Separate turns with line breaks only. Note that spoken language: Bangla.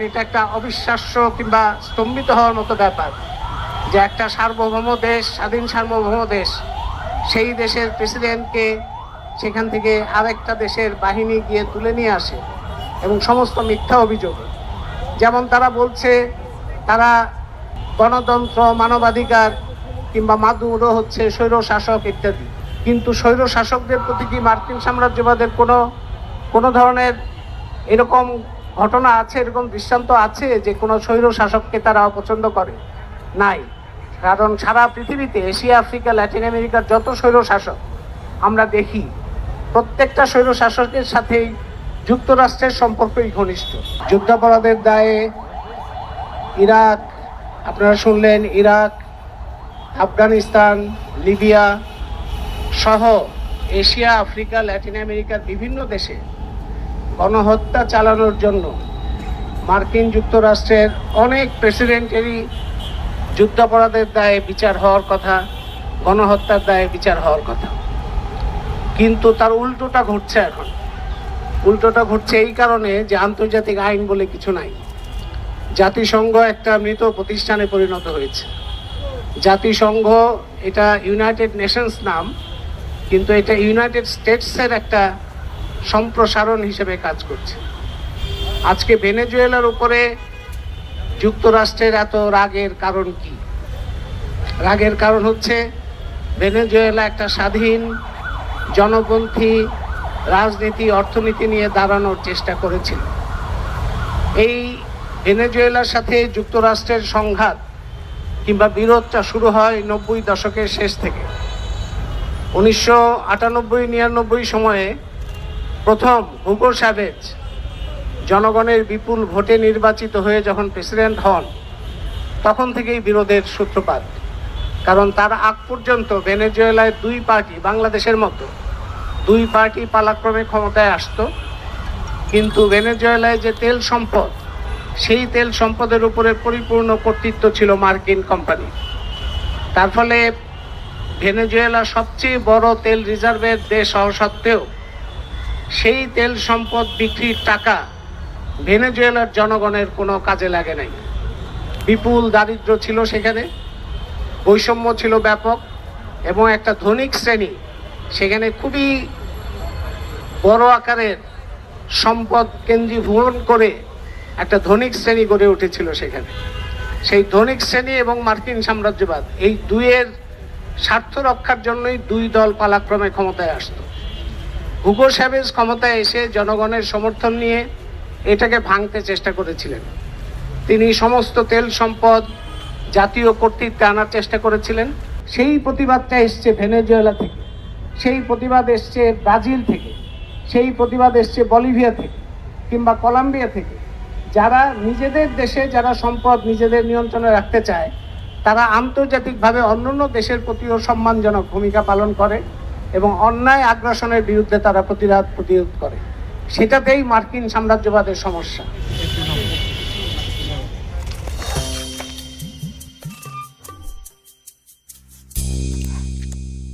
এটা একটা অবিশ্বাস্য কিংবা স্তম্ভিত হওয়ার মতো ব্যাপার যে একটা সার্বভৌম দেশ, স্বাধীন সার্বভৌম দেশ, সেই দেশের প্রেসিডেন্টকে সেখান থেকে আরেকটা দেশের বাহিনী গিয়ে তুলে নিয়ে আসে এবং সমস্ত মিথ্যা অভিযোগ। যেমন তারা বলছে তারা গণতন্ত্র, মানবাধিকার কিংবা মাদুরো হচ্ছে স্বৈর শাসক ইত্যাদি, কিন্তু স্বৈর শাসকদের প্রতি কি মার্কিন সাম্রাজ্যবাদের কোনো ধরনের এরকম ঘটনা আছে, এরকম দৃষ্টান্ত আছে যে কোনো স্বৈর শাসককে তারা অপছন্দ করে? নাই। কারণ সারা পৃথিবীতে এশিয়া, আফ্রিকা, ল্যাটিন আমেরিকার যত স্বৈর শাসক আমরা দেখি, প্রত্যেকটা স্বৈর শাসকের সাথেই যুক্তরাষ্ট্রের সম্পর্কই ঘনিষ্ঠ। যুদ্ধাপরাধের দায়ে ইরাক, আপনারা শুনলেন, ইরাক, আফগানিস্তান, লিবিয়া সহ এশিয়া, আফ্রিকা, ল্যাটিন আমেরিকার বিভিন্ন দেশে গণহত্যা চালানোর জন্য মার্কিন যুক্তরাষ্ট্রের অনেক প্রেসিডেন্টেরই যুদ্ধাপরাধের দায়ে বিচার হওয়ার কথা, গণহত্যার দায়ে বিচার হওয়ার কথা। কিন্তু তার উল্টোটা ঘটছে এখন। উল্টোটা ঘটছে এই কারণে যে আন্তর্জাতিক আইন বলে কিছু নাই। জাতিসংঘ একটা মৃত প্রতিষ্ঠানে পরিণত হয়েছে। জাতিসংঘ এটা ইউনাইটেড নেশনস নাম, কিন্তু এটা ইউনাইটেড স্টেটসের একটা সম্প্রসারণ হিসেবে কাজ করছে। আজকে ভেনেজুয়েলার উপরে যুক্তরাষ্ট্রের এত রাগের কারণ কি? রাগের কারণ হচ্ছে ভেনেজুয়েলা একটা স্বাধীন জনপন্থী রাজনীতি, অর্থনীতি নিয়ে দাঁড়ানোর চেষ্টা করেছিল। এই ভেনেজুয়েলার সাথে যুক্তরাষ্ট্রের সংঘাত কিংবা বিরোধটা শুরু হয় 90 দশকের শেষ থেকে। 1998-99 সময়ে প্রথম হুগো চাভেজ জনগণের বিপুল ভোটে নির্বাচিত হয়ে যখন প্রেসিডেন্ট হন, তখন থেকেই বিরোধের সূত্রপাত। কারণ তার আগ পর্যন্ত ভেনেজুয়েলায় দুই পার্টি, বাংলাদেশের মতো দুই পার্টি পালাক্রমে ক্ষমতায় আসতো, কিন্তু ভেনেজুয়েলায় যে তেল সম্পদ, সেই তেল সম্পদের উপরে পরিপূর্ণ কর্তৃত্ব ছিল মার্কিন কোম্পানি। তার ফলে ভেনেজুয়েলা সবচেয়ে বড় তেল রিজার্ভের দেশ হওয়া সত্ত্বেও সেই তেল সম্পদ বিক্রির টাকা ভেনেজুয়েলার জনগণের কোনো কাজে লাগে নাই। বিপুল দারিদ্র্য ছিল সেখানে, বৈষম্য ছিল ব্যাপক, এবং একটা ধনিক শ্রেণী সেখানে খুবই বড় আকারের সম্পদ কেন্দ্রীভূত করে একটা ধনিক শ্রেণী গড়ে উঠেছিল সেখানে। সেই ধনিক শ্রেণী এবং মার্কিন সাম্রাজ্যবাদ, এই দুইয়ের স্বার্থ রক্ষার জন্যই দুই দল পালাক্রমে ক্ষমতায় আসতো। হুগো চাভেজ ক্ষমতায় এসে জনগণের সমর্থন নিয়ে এটাকে ভাঙতে চেষ্টা করেছিলেন। তিনি সমস্ত তেল সম্পদ জাতীয় কর্তৃত্বে আনার চেষ্টা করেছিলেন। সেই প্রতিবাদটা এসছে ভেনেজুয়েলা থেকে, সেই প্রতিবাদ এসছে ব্রাজিল থেকে, সেই প্রতিবাদ এসছে বলিভিয়া থেকে কিংবা কলম্বিয়া থেকে। যারা নিজেদের দেশে যারা সম্পদ নিজেদের নিয়ন্ত্রণে রাখতে চায়, তারা আন্তর্জাতিকভাবে অন্যান্য দেশের প্রতিও সম্মানজনক ভূমিকা পালন করে এবং অন্যায় আগ্রাসনের বিরুদ্ধে তারা প্রতিরোধ করে। সেটাতেই মার্কিন সাম্রাজ্যবাদের সমস্যা।